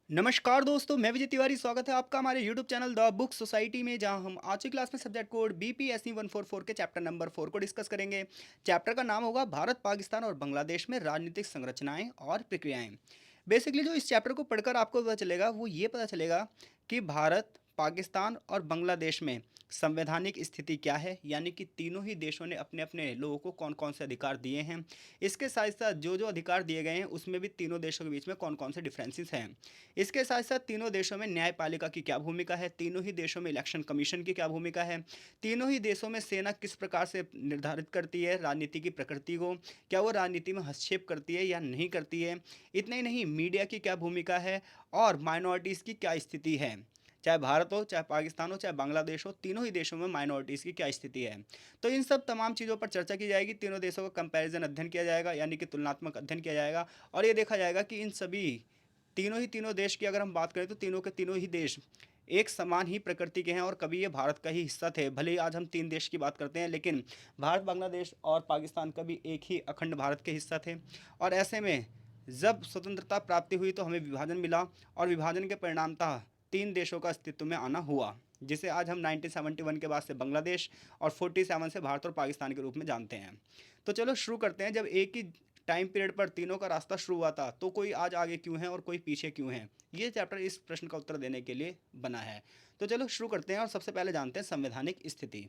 नमस्कार दोस्तों, मैं विजय तिवारी। स्वागत है आपका हमारे YouTube channel the book society में, जहां हम आज की क्लास में सब्जेक्ट कोड BPSC 144 के चैप्टर नंबर 4 को डिस्कस करेंगे। चैप्टर का नाम होगा भारत, पाकिस्तान और बांग्लादेश में राजनीतिक संरचनाएं और प्रक्रियाएं। बेसिकली जो इस चैप्टर को पढ़कर आपको पता चलेगा वो ये पता चलेगा कि भारत, पाकिस्तान और बांग्लादेश में संवैधानिक स्थिति क्या है, यानी कि तीनों ही देशों ने अपने अपने लोगों को कौन कौन से अधिकार दिए हैं। इसके साथ साथ जो जो अधिकार दिए गए हैं उसमें भी तीनों देशों के बीच में कौन कौन से डिफरेंसेस हैं। इसके साथ साथ तीनों देशों में न्यायपालिका की क्या भूमिका है, तीनों ही देशों में इलेक्शन कमीशन की क्या भूमिका है, तीनों ही देशों में सेना किस प्रकार से निर्धारित करती है राजनीति की प्रकृति को, क्या वो राजनीति में हस्तक्षेप करती है या नहीं करती है। इतना ही नहीं, मीडिया की क्या भूमिका है और माइनॉरिटीज़ की क्या स्थिति है। चाहे भारत हो, चाहे पाकिस्तान हो, चाहे बांग्लादेश हो, तीनों ही देशों में माइनॉरिटीज़ की क्या स्थिति है। तो इन सब तमाम चीज़ों पर चर्चा की जाएगी। तीनों देशों का कंपैरिजन अध्ययन किया जाएगा, यानी कि तुलनात्मक अध्ययन किया जाएगा। और ये देखा जाएगा कि इन सभी तीनों देश की अगर हम बात करें तो तीनों के तीनों ही देश एक समान ही प्रकृति के हैं और कभी ये भारत का ही हिस्सा थे। भले ही आज हम तीन देश की बात करते हैं, लेकिन भारत, बांग्लादेश और पाकिस्तान कभी एक ही अखंड भारत के हिस्सा थे। और ऐसे में जब स्वतंत्रता प्राप्ति हुई तो हमें विभाजन मिला, और विभाजन के परिणामतः तीन देशों का अस्तित्व में आना हुआ, जिसे आज हम 1971 के बाद से बांग्लादेश और 47 से भारत और पाकिस्तान के रूप में जानते हैं। तो चलो शुरू करते हैं। जब एक ही टाइम पीरियड पर तीनों का रास्ता शुरू हुआ था तो कोई आज आगे क्यों है और कोई पीछे क्यों है, ये चैप्टर इस प्रश्न का उत्तर देने के लिए बना है। तो चलो शुरू करते हैं और सबसे पहले जानते हैं संवैधानिक स्थिति।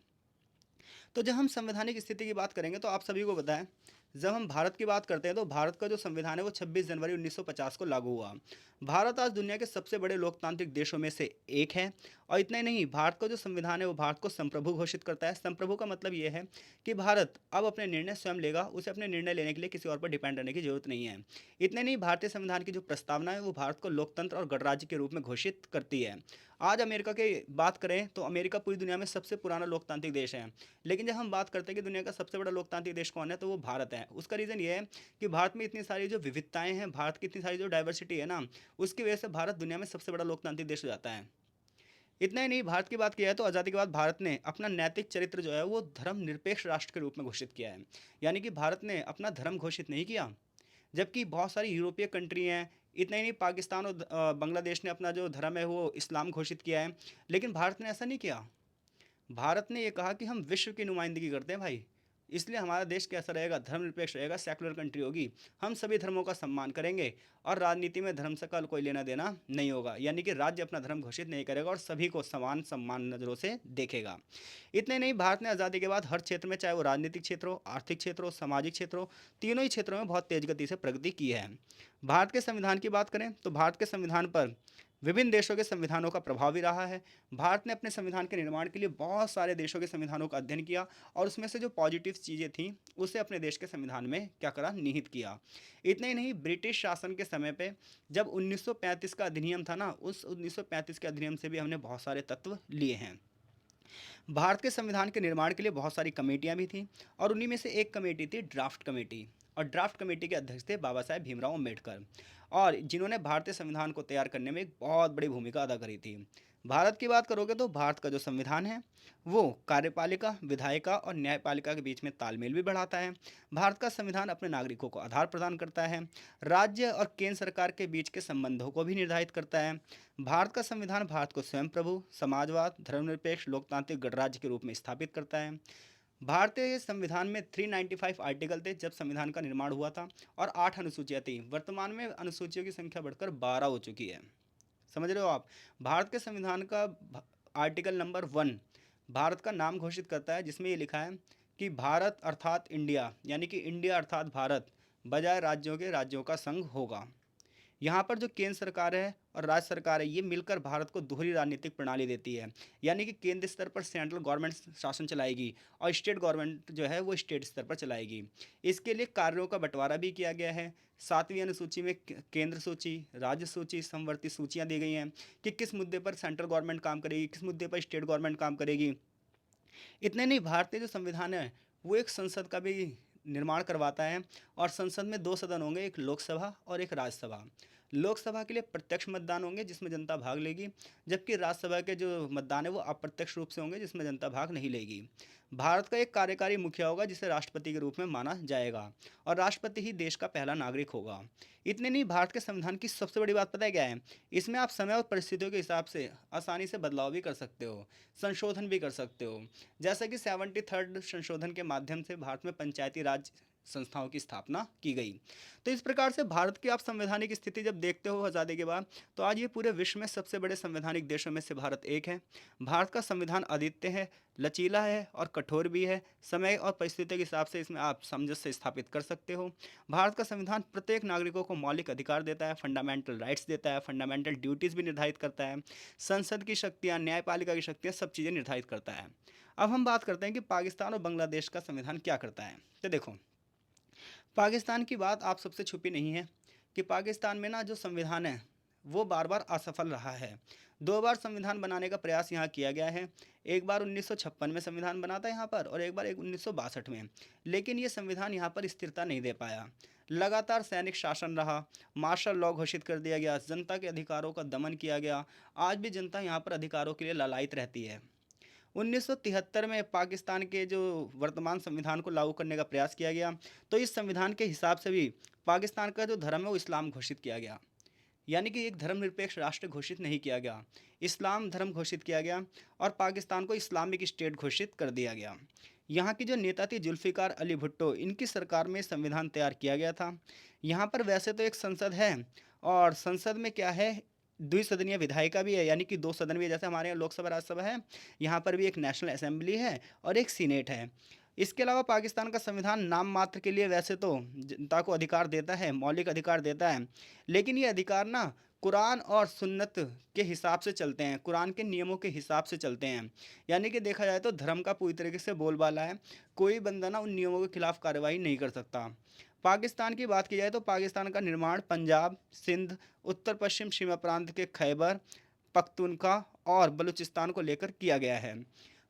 तो जब हम संवैधानिक स्थिति की बात करेंगे तो आप सभी को पता है, जब हम भारत की बात करते हैं तो भारत का जो संविधान है वो 26 जनवरी 1950 को लागू हुआ। भारत आज दुनिया के सबसे बड़े लोकतांत्रिक देशों में से एक है। और इतना ही नहीं, भारत का जो संविधान है वो भारत को संप्रभु घोषित करता है। संप्रभु का मतलब ये है कि भारत अब अपने निर्णय स्वयं लेगा, उसे अपने निर्णय लेने के लिए किसी और पर डिपेंड रहने की जरूरत नहीं है। इतने नहीं, भारतीय संविधान की जो प्रस्तावना है वो भारत को लोकतंत्र और गणराज्य के रूप में घोषित करती है। आज अमेरिका की बात करें तो अमेरिका पूरी दुनिया में सबसे पुराना लोकतांत्रिक देश है। लेकिन जब हम बात करते हैं कि दुनिया का सबसे बड़ा लोकतांत्रिक देश कौन है, तो वो भारत है। उसका रीज़न ये है कि भारत में इतनी सारी जो विविधताएं हैं, भारत की इतनी सारी जो डाइवर्सिटी है ना, उसकी वजह से भारत दुनिया में सबसे बड़ा लोकतांत्रिक देश हो जाता है। इतना ही नहीं, भारत की बात किया है तो आज़ादी के बाद भारत ने अपना नैतिक चरित्र जो है वो धर्मनिरपेक्ष राष्ट्र के रूप में घोषित किया है। यानी कि भारत ने अपना धर्म घोषित नहीं किया, जबकि बहुत सारी यूरोपीय कंट्री हैं। इतना ही नहीं, पाकिस्तान और बांग्लादेश ने अपना जो धर्म है वो इस्लाम घोषित किया है। लेकिन भारत ने ऐसा नहीं किया। भारत ने ये कहा कि हम विश्व की नुमाइंदगी करते हैं भाई, इसलिए हमारा देश कैसा रहेगा, धर्मनिरपेक्ष रहेगा, सेकुलर कंट्री होगी। हम सभी धर्मों का सम्मान करेंगे और राजनीति में धर्म से कल कोई लेना देना नहीं होगा। यानी कि राज्य अपना धर्म घोषित नहीं करेगा और सभी को समान सम्मान नज़रों से देखेगा। इतने नहीं, भारत ने आज़ादी के बाद हर क्षेत्र में, चाहे वो राजनीतिक क्षेत्र हो, आर्थिक क्षेत्र हो, सामाजिक क्षेत्र हो, तीनों ही क्षेत्रों में बहुत तेज गति से प्रगति की है। भारत के संविधान की बात करें तो भारत के संविधान पर विभिन्न देशों के संविधानों का प्रभाव भी रहा है। भारत ने अपने संविधान के निर्माण के लिए बहुत सारे देशों के संविधानों का अध्ययन किया और उसमें से जो पॉजिटिव चीज़ें थीं उसे अपने देश के संविधान में क्या करा, निहित किया। इतना ही नहीं, ब्रिटिश शासन के समय पे जब 1935 का अधिनियम था ना, उस 1935 के अधिनियम से भी हमने बहुत सारे तत्व लिए हैं। भारत के संविधान के निर्माण के लिए बहुत सारी कमेटियां भी थीं, और उन्हीं में से एक कमेटी थी ड्राफ्ट कमेटी। और ड्राफ्ट कमेटी के अध्यक्ष थे बाबा साहेब भीमराव अम्बेडकर, और जिन्होंने भारतीय संविधान को तैयार करने में एक बहुत बड़ी भूमिका अदा करी थी। भारत की बात करोगे तो भारत का जो संविधान है वो कार्यपालिका, विधायिका और न्यायपालिका के बीच में तालमेल भी बढ़ाता है। भारत का संविधान अपने नागरिकों को आधार प्रदान करता है, राज्य और केंद्र सरकार के बीच के संबंधों को भी निर्धारित करता है। भारत का संविधान भारत को स्वयं प्रभु, समाजवाद, धर्मनिरपेक्ष, लोकतांत्रिक गणराज्य के रूप में स्थापित करता है। भारतीय संविधान में 395 आर्टिकल थे जब संविधान का निर्माण हुआ था, और 8 अनुसूचियाँ थी। वर्तमान में अनुसूचियों की संख्या बढ़कर 12 हो चुकी है। समझ रहे हो आप। भारत के संविधान का आर्टिकल नंबर 1 भारत का नाम घोषित करता है, जिसमें ये लिखा है कि भारत अर्थात इंडिया, यानी कि इंडिया अर्थात भारत, बजाय राज्यों के राज्यों का संघ होगा। यहाँ पर जो केंद्र सरकार है और राज्य सरकार है, ये मिलकर भारत को दोहरी राजनीतिक प्रणाली देती है। यानी कि केंद्र स्तर पर सेंट्रल गवर्नमेंट शासन चलाएगी और स्टेट गवर्नमेंट जो है वो स्टेट स्तर पर चलाएगी। इसके लिए कार्यों का बंटवारा भी किया गया है। 7वीं अनुसूची में केंद्र सूची, राज्य सूची, समवर्ती सूचियाँ दी गई हैं कि किस मुद्दे पर सेंट्रल गवर्नमेंट काम करेगी, किस मुद्दे पर स्टेट गवर्नमेंट काम करेगी। इतने नहीं, भारतीय जो संविधान है वो एक संसद का भी निर्माण करवाता है, और संसद में 2 सदन होंगे, एक लोकसभा और एक राज्यसभा। लोकसभा के लिए प्रत्यक्ष मतदान होंगे जिसमें जनता भाग लेगी, जबकि राज्यसभा के जो मतदान है वो अप्रत्यक्ष रूप से होंगे जिसमें जनता भाग नहीं लेगी। भारत का एक कार्यकारी मुखिया होगा जिसे राष्ट्रपति के रूप में माना जाएगा, और राष्ट्रपति ही देश का पहला नागरिक होगा। इतने नहीं, भारत के संविधान की सबसे बड़ी बात पता है क्या है? इसमें आप समय और परिस्थितियों के हिसाब से आसानी से बदलाव भी कर सकते हो, संशोधन भी कर सकते हो। जैसा कि 73rd संशोधन के माध्यम से भारत में पंचायती राज संस्थाओं की स्थापना की गई। तो इस प्रकार से भारत की आप संवैधानिक स्थिति जब देखते हो आज़ादी के बाद, तो आज ये पूरे विश्व में सबसे बड़े संवैधानिक देशों में से भारत एक है। भारत का संविधान अद्वितीय है, लचीला है और कठोर भी है। समय और परिस्थितियों के हिसाब से इसमें आप सामंजस्य स्थापित कर सकते हो। भारत का संविधान प्रत्येक नागरिकों को मौलिक अधिकार देता है, फंडामेंटल राइट्स देता है, फंडामेंटल ड्यूटीज़ भी निर्धारित करता है। संसद की शक्तियाँ, न्यायपालिका की शक्तियाँ, सब चीज़ें निर्धारित करता है। अब हम बात करते हैं कि पाकिस्तान और बांग्लादेश का संविधान क्या करता है। तो देखो, पाकिस्तान की बात आप सबसे छुपी नहीं है कि पाकिस्तान में ना जो संविधान है वो बार बार असफल रहा है। दो बार संविधान बनाने का प्रयास यहाँ किया गया है। एक बार 1956 में संविधान बना था यहाँ पर, और एक बार 1962 में। लेकिन ये संविधान यहाँ पर स्थिरता नहीं दे पाया। लगातार सैनिक शासन रहा, मार्शल लॉ घोषित कर दिया गया, जनता के अधिकारों का दमन किया गया। आज भी जनता यहाँ पर अधिकारों के लिए ललायित रहती है। 1973 में पाकिस्तान के जो वर्तमान संविधान को लागू करने का प्रयास किया गया, तो इस संविधान के हिसाब से भी पाकिस्तान का जो धर्म है वो इस्लाम घोषित किया गया। यानी कि एक धर्मनिरपेक्ष राष्ट्र घोषित नहीं किया गया, इस्लाम धर्म घोषित किया गया, और पाकिस्तान को इस्लामिक स्टेट घोषित कर दिया गया। यहाँ की जो नेता थी जुल्फ़िकार अली भुट्टो, इनकी सरकार में संविधान तैयार किया गया था। यहाँ पर वैसे तो एक संसद है, और संसद में क्या है, द्विसदनीय विधायिका भी है, यानी कि दो सदन भी है। जैसे हमारे यहाँ लोकसभा राज्यसभा है, यहाँ पर भी एक नेशनल असेंबली है और एक सीनेट है। इसके अलावा पाकिस्तान का संविधान नाम मात्र के लिए वैसे तो जनता को अधिकार देता है, मौलिक अधिकार देता है, लेकिन ये अधिकार ना कुरान और सुन्नत के हिसाब से चलते हैं, कुरान के नियमों के हिसाब से चलते हैं। यानी कि देखा जाए तो धर्म का पूरी तरीके से बोलबाला है। कोई बंदा ना उन नियमों के खिलाफ कार्रवाई नहीं कर सकता। पाकिस्तान की बात की जाए तो पाकिस्तान का निर्माण पंजाब, सिंध, उत्तर पश्चिम सीमा प्रांत के खैबर पख्तूनख्वा और बलूचिस्तान को लेकर किया गया है।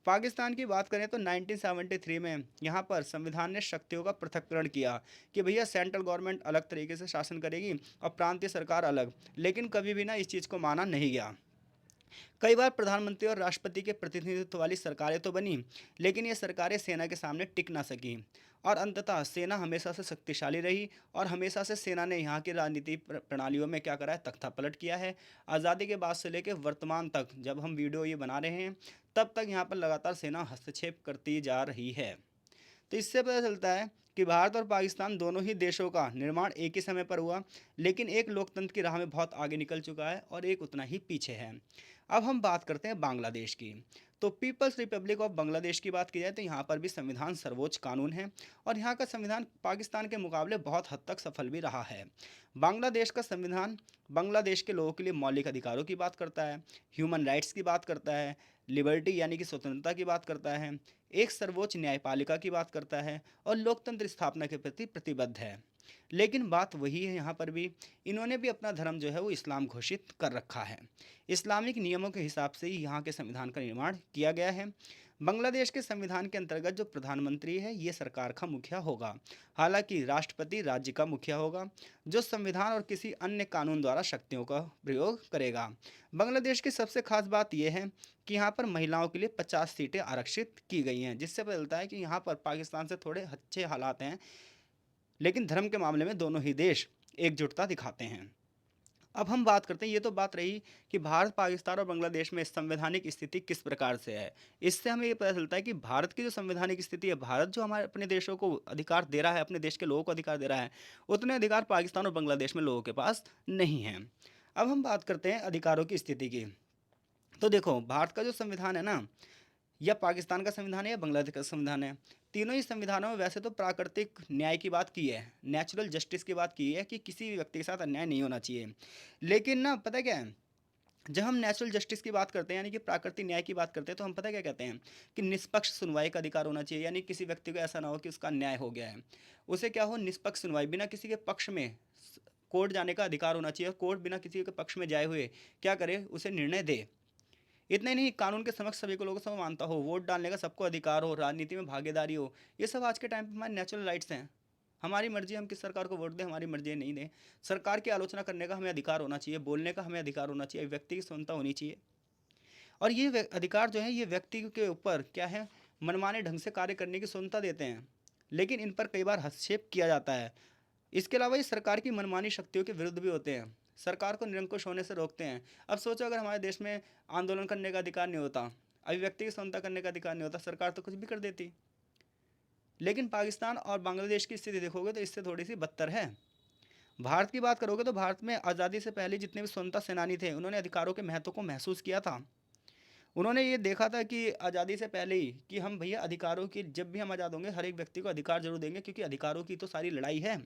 पाकिस्तान की बात करें तो 1973 में यहाँ पर संविधान ने शक्तियों का पृथक्करण किया कि भैया सेंट्रल गवर्नमेंट अलग तरीके से शासन करेगी और प्रांतीय सरकार अलग, लेकिन कभी भी ना इस चीज़ को माना नहीं गया। कई बार प्रधानमंत्री और राष्ट्रपति के प्रतिनिधित्व वाली सरकारें तो बनी, लेकिन ये सरकारें सेना के सामने टिक ना सकी, और अंततः सेना हमेशा से शक्तिशाली रही, और हमेशा से सेना ने यहाँ की राजनीति प्रणालियों में क्या करा है, तख्ता पलट किया है। आज़ादी के बाद से लेकर वर्तमान तक जब हम वीडियो ये बना रहे हैं, तब तक यहाँ पर लगातार सेना हस्तक्षेप करती जा रही है। तो इससे पता चलता है कि भारत और पाकिस्तान दोनों ही देशों का निर्माण एक ही समय पर हुआ, लेकिन एक लोकतंत्र की राह में बहुत आगे निकल चुका है और एक उतना ही पीछे है। अब हम बात करते हैं बांग्लादेश की। तो पीपल्स रिपब्लिक ऑफ बांग्लादेश की बात की जाए तो यहाँ पर भी संविधान सर्वोच्च कानून है, और यहाँ का संविधान पाकिस्तान के मुकाबले बहुत हद तक सफल भी रहा है। बांग्लादेश का संविधान बांग्लादेश के लोगों के लिए मौलिक अधिकारों की बात करता है, ह्यूमन राइट्स की बात करता है, लिबर्टी यानी कि स्वतंत्रता की बात करता है, एक सर्वोच्च न्यायपालिका की बात करता है, और लोकतंत्र स्थापना के प्रति प्रतिबद्ध है। लेकिन बात वही है, यहाँ पर भी इन्होंने भी अपना धर्म जो है वो इस्लाम घोषित कर रखा है। इस्लामिक नियमों के हिसाब से ही यहाँ के संविधान का निर्माण किया गया है। बांग्लादेश के संविधान के अंतर्गत जो प्रधानमंत्री है ये सरकार का मुखिया होगा, हालांकि राष्ट्रपति राज्य का मुखिया होगा, जो संविधान और किसी अन्य कानून द्वारा शक्तियों का प्रयोग करेगा। बांग्लादेश की सबसे खास बात यह है कि यहाँ पर महिलाओं के लिए 50 सीटें आरक्षित की गई हैं, जिससे पता चलता है कि यहाँ पर पाकिस्तान से थोड़े अच्छे हालात हैं, लेकिन धर्म के मामले में दोनों ही देश एकजुटता दिखाते हैं। अब हम बात करते हैं, ये तो बात रही कि भारत, पाकिस्तान और बांग्लादेश में संवैधानिक स्थिति किस प्रकार से है। इससे हमें ये पता चलता है कि भारत की जो संवैधानिक स्थिति है, भारत जो हमारे अपने देशों को अधिकार दे रहा है, अपने देश के लोगों को अधिकार दे रहा है, उतने अधिकार पाकिस्तान और बांग्लादेश में लोगों के पास नहीं हैं। अब हम बात करते हैं अधिकारों की स्थिति की। तो देखो, भारत का जो संविधान है ना, या पाकिस्तान का संविधान है या बांग्लादेश का संविधान है, तीनों ही संविधानों में वैसे तो प्राकृतिक न्याय की बात की है, नेचुरल जस्टिस की बात की है कि किसी भी व्यक्ति के साथ अन्याय नहीं होना चाहिए। लेकिन ना पता क्या है, जब हम नेचुरल जस्टिस की बात करते हैं यानी कि प्राकृतिक न्याय की बात करते हैं, तो हम पता क्या कहते हैं कि निष्पक्ष सुनवाई का अधिकार होना चाहिए। यानी किसी व्यक्ति को ऐसा ना हो कि उसका अन्याय हो गया है, उसे क्या हो, निष्पक्ष सुनवाई, बिना किसी के पक्ष में कोर्ट जाने का अधिकार होना चाहिए, और कोर्ट बिना किसी के पक्ष में जाए हुए क्या करे, उसे निर्णय दे। इतना ही नहीं, कानून के समक्ष सभी को लोगों को मानता हो, वोट डालने का सबको अधिकार हो, राजनीति में भागीदारी हो, ये सब आज के टाइम पे हमारे नेचुरल राइट्स हैं। हमारी मर्जी, हम किस सरकार को वोट दें, हमारी मर्जी नहीं दें। सरकार की आलोचना करने का हमें अधिकार होना चाहिए, बोलने का हमें अधिकार होना चाहिए, व्यक्ति की स्वतंत्रता होनी चाहिए। और ये अधिकार जो है ये व्यक्ति के ऊपर क्या है, मनमाने ढंग से कार्य करने की स्वतंत्रता देते हैं, लेकिन इन पर कई बार हस्तक्षेप किया जाता है। इसके अलावा ये सरकार की मनमानी शक्तियों के विरुद्ध भी होते हैं, सरकार को निरंकुश होने से रोकते हैं। अब सोचो, अगर हमारे देश में आंदोलन करने का अधिकार नहीं होता, अभिव्यक्ति की स्वतंत्रता करने का अधिकार नहीं होता, सरकार तो कुछ भी कर देती। लेकिन पाकिस्तान और बांग्लादेश की स्थिति देखोगे तो इससे थोड़ी सी बदतर है। भारत की बात करोगे तो भारत में आज़ादी से पहले जितने भी स्वतंत्रता सेनानी थे, उन्होंने अधिकारों के महत्व को महसूस किया था। उन्होंने ये देखा था कि आज़ादी से पहले ही कि हम भैया अधिकारों की, जब भी हम आज़ाद होंगे हर एक व्यक्ति को अधिकार जरूर देंगे, क्योंकि अधिकारों की तो सारी लड़ाई है।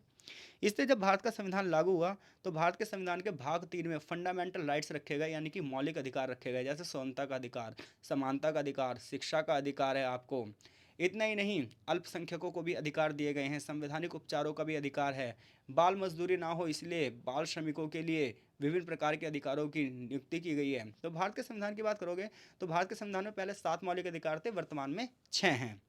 इसलिए जब भारत का संविधान लागू हुआ तो भारत के संविधान के भाग 3 में फंडामेंटल राइट्स रखे गए, यानी कि मौलिक अधिकार रखे गए, जैसे स्वतंत्रता का अधिकार, समानता का अधिकार, शिक्षा का अधिकार है आपको। इतना ही नहीं, अल्पसंख्यकों को भी अधिकार दिए गए हैं, संवैधानिक उपचारों का भी अधिकार है, बाल मजदूरी ना हो इसलिए बाल श्रमिकों के लिए विभिन्न प्रकार के अधिकारों की नियुक्ति की गई है। तो भारत के संविधान की बात करोगे तो भारत के संविधान में पहले 7 मौलिक अधिकार थे, वर्तमान में 6 हैं।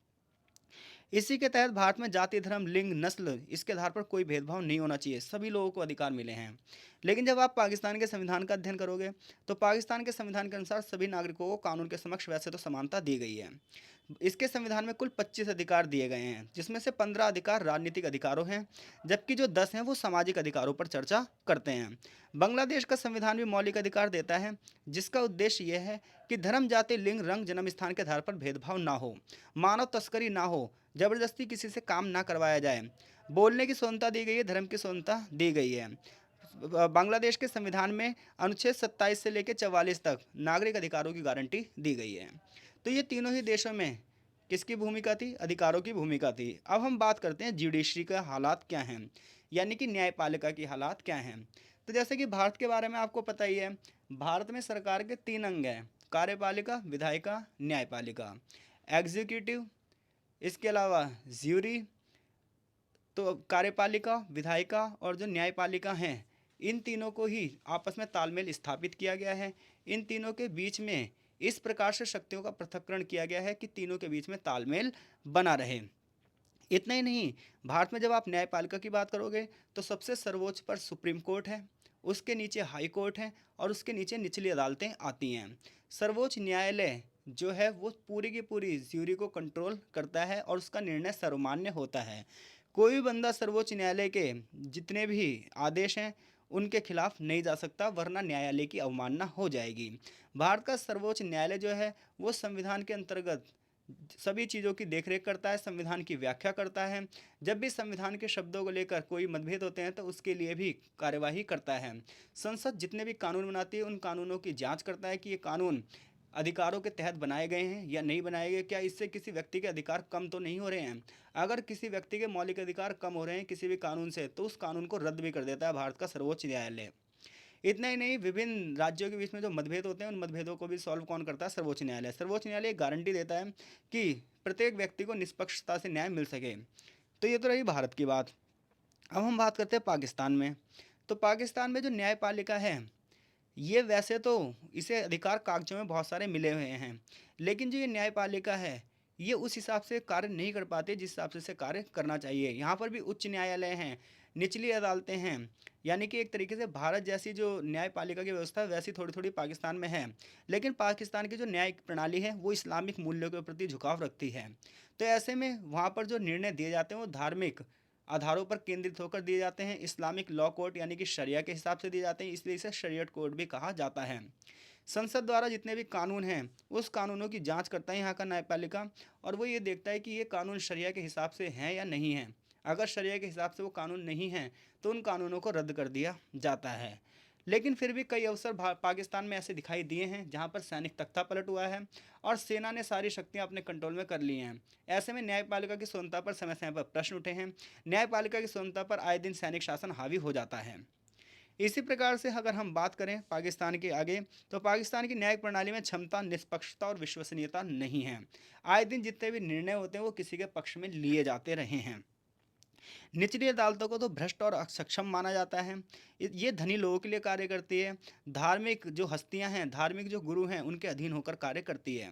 इसी के तहत भारत में जाति, धर्म, लिंग, नस्ल इसके आधार पर कोई भेदभाव नहीं होना चाहिए, सभी लोगों को अधिकार मिले हैं। लेकिन जब आप पाकिस्तान के संविधान का अध्ययन करोगे तो पाकिस्तान के संविधान के अनुसार सभी नागरिकों को कानून के समक्ष वैसे तो समानता दी गई है। इसके संविधान में कुल 25 अधिकार दिए गए हैं, जिसमें से 15 अधिकार राजनीतिक अधिकारों हैं, जबकि जो 10 हैं वो सामाजिक अधिकारों पर चर्चा करते हैं। बांग्लादेश का संविधान भी मौलिक अधिकार देता है, जिसका उद्देश्य यह है कि धर्म, जाति, लिंग, रंग, जन्म स्थान के आधार पर भेदभाव ना हो, मानव तस्करी ना हो, जबरदस्ती किसी से काम ना करवाया जाए, बोलने की स्वतंत्रता दी गई है, धर्म की स्वतंत्रता दी गई है। बांग्लादेश के संविधान में अनुच्छेद 27 से लेकर 44 तक नागरिक अधिकारों की गारंटी दी गई है। तो ये तीनों ही देशों में किसकी भूमिका थी, अधिकारों की भूमिका थी। अब हम बात करते हैं जुडिशरी का हालात क्या हैं, यानी कि न्यायपालिका की हालात क्या हैं। तो जैसे कि भारत के बारे में आपको पता ही है, भारत में सरकार के 3 अंग हैं, कार्यपालिका, विधायिका, न्यायपालिका, एग्जीक्यूटिव, इसके अलावा ज्यूरी। तो कार्यपालिका, विधायिका और जो न्यायपालिका हैं, इन तीनों को ही आपस में तालमेल स्थापित किया गया है। इन तीनों के बीच में इस प्रकार से शक्तियों का पृथक्करण किया गया है कि तीनों के बीच में तालमेल बना रहे। इतना ही नहीं, भारत में जब आप न्यायपालिका की बात करोगे तो सबसे सर्वोच्च पर सुप्रीम कोर्ट है, उसके नीचे हाई कोर्ट है और उसके नीचे निचली अदालतें आती हैं। सर्वोच्च न्यायालय जो है वो पूरी की पूरी ज्यूरी को कंट्रोल करता है और उसका निर्णय सर्वमान्य होता है। कोई भी बंदा सर्वोच्च न्यायालय के जितने भी आदेश हैं उनके खिलाफ नहीं जा सकता, वरना न्यायालय की अवमानना हो जाएगी। भारत का सर्वोच्च न्यायालय जो है वो संविधान के अंतर्गत सभी चीज़ों की देखरेख करता है, संविधान की व्याख्या करता है। जब भी संविधान के शब्दों को लेकर कोई मतभेद होते हैं तो उसके लिए भी कार्यवाही करता है। संसद जितने भी कानून बनाती है उन कानूनों की जांच करता है कि ये कानून अधिकारों के तहत बनाए गए हैं या नहीं बनाए गए, क्या इससे किसी व्यक्ति के अधिकार कम तो नहीं हो रहे हैं। अगर किसी व्यक्ति के मौलिक अधिकार कम हो रहे हैं किसी भी कानून से, तो उस कानून को रद्द भी कर देता है भारत का सर्वोच्च न्यायालय। इतना ही नहीं, विभिन्न राज्यों के बीच में जो मतभेद होते हैं उन मतभेदों को भी सॉल्व कौन करता है, सर्वोच्च न्यायालय। सर्वोच्च न्यायालय एक गारंटी देता है कि प्रत्येक व्यक्ति को निष्पक्षता से न्याय मिल सके। तो ये तो रही भारत की बात। अब हम बात करते हैं पाकिस्तान में। तो पाकिस्तान में जो न्यायपालिका है ये वैसे तो इसे अधिकार कागजों में बहुत सारे मिले हुए हैं, लेकिन जो ये न्यायपालिका है ये उस हिसाब से कार्य नहीं कर पाते जिस हिसाब से इसे कार्य करना चाहिए। यहाँ पर भी उच्च न्यायालय हैं, निचली अदालतें हैं, यानी कि एक तरीके से भारत जैसी जो न्यायपालिका की व्यवस्था है वैसी थोड़ी थोड़ी पाकिस्तान में है। लेकिन पाकिस्तान की जो न्यायिक प्रणाली है वो इस्लामिक मूल्यों के प्रति झुकाव रखती है। तो ऐसे में वहाँ पर जो निर्णय दिए जाते हैं वो धार्मिक आधारों पर केंद्रित होकर दिए जाते हैं, इस्लामिक लॉ कोर्ट यानी कि शरिया के हिसाब से दिए जाते हैं, इसलिए इसे शरीयत कोर्ट भी कहा जाता है। संसद द्वारा जितने भी कानून हैं उस कानूनों की जांच करता है यहाँ का न्यायपालिका, और वो ये देखता है कि ये कानून शरिया के हिसाब से हैं या नहीं हैं। अगर शरिया के हिसाब से वो कानून नहीं हैं तो उन कानूनों को रद्द कर दिया जाता है। लेकिन फिर भी कई अवसर पाकिस्तान में ऐसे दिखाई दिए हैं जहाँ पर सैनिक तख्ता पलट हुआ है और सेना ने सारी शक्तियाँ अपने कंट्रोल में कर ली हैं। ऐसे में न्यायपालिका की स्वतंत्रता पर समय समय पर प्रश्न उठे हैं, न्यायपालिका की स्वतंत्रता पर आए दिन सैनिक शासन हावी हो जाता है। इसी प्रकार से अगर हम बात करें पाकिस्तान के आगे, तो पाकिस्तान की न्यायिक प्रणाली में क्षमता, निष्पक्षता और विश्वसनीयता नहीं है। आए दिन जितने भी निर्णय होते हैं वो किसी के पक्ष में लिए जाते रहे हैं। निचली अदालतों को तो भ्रष्ट और अक्षम माना जाता है, ये धनी लोगों के लिए कार्य करती है। धार्मिक जो हस्तियां हैं, धार्मिक जो गुरु हैं उनके अधीन होकर कार्य करती है।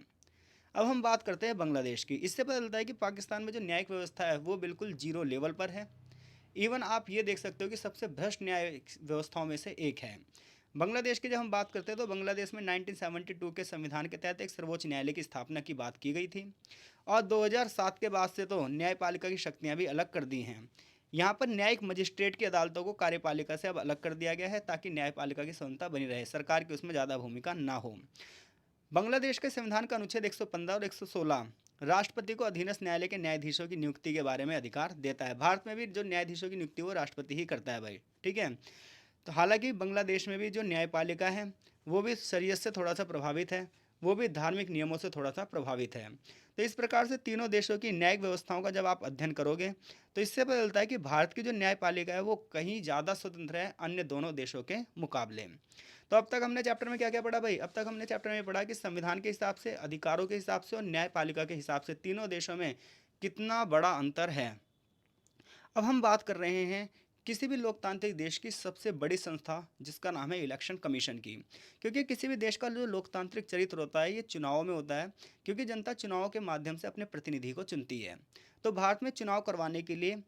अब हम बात करते हैं बांग्लादेश की। इससे पता चलता है कि पाकिस्तान में जो न्यायिक व्यवस्था है वो बिल्कुल जीरो लेवल पर है। इवन आप ये देख सकते हो कि सबसे भ्रष्ट न्याय व्यवस्थाओं में से एक है। बांग्लादेश की जब हम बात करते हैं तो बांग्लादेश में 1972 के संविधान के तहत एक सर्वोच्च न्यायालय की स्थापना की बात की गई थी और 2007 के बाद से तो न्यायपालिका की शक्तियां भी अलग कर दी हैं। यहाँ पर न्यायिक मजिस्ट्रेट की अदालतों को कार्यपालिका से अब अलग कर दिया गया है ताकि न्यायपालिका की स्वतंत्रता बनी रहे, सरकार की उसमें ज़्यादा भूमिका ना हो। बांग्लादेश के संविधान का अनुच्छेद 115 और 116 राष्ट्रपति को अधीनस्थ न्यायालय के न्यायाधीशों की नियुक्ति के बारे में अधिकार देता है। भारत में भी जो न्यायाधीशों की नियुक्ति वो राष्ट्रपति ही करता है भाई, ठीक है। तो हालांकि बांग्लादेश में भी जो न्यायपालिका है वो भी शरीयत से थोड़ा सा प्रभावित है, वो भी धार्मिक नियमों से थोड़ा सा प्रभावित है। तो इस प्रकार से तीनों देशों की न्यायिक व्यवस्थाओं का जब आप अध्ययन करोगे तो इससे पता चलता है कि भारत की जो न्यायपालिका है वो कहीं ज़्यादा स्वतंत्र है अन्य दोनों देशों के मुकाबले। तो अब तक हमने चैप्टर में क्या क्या पढ़ा भाई? अब तक हमने चैप्टर में पढ़ा कि संविधान के हिसाब से, अधिकारों के हिसाब से और न्यायपालिका के हिसाब से तीनों देशों में कितना बड़ा अंतर है। अब हम बात कर रहे हैं किसी भी लोकतांत्रिक देश की सबसे बड़ी संस्था जिसका नाम है इलेक्शन कमीशन की। क्योंकि किसी भी देश का जो लोकतांत्रिक चरित्र होता है ये चुनाव में होता है, क्योंकि जनता चुनाव के माध्यम से अपने प्रतिनिधि को चुनती है। तो भारत में चुनाव करवाने के लिए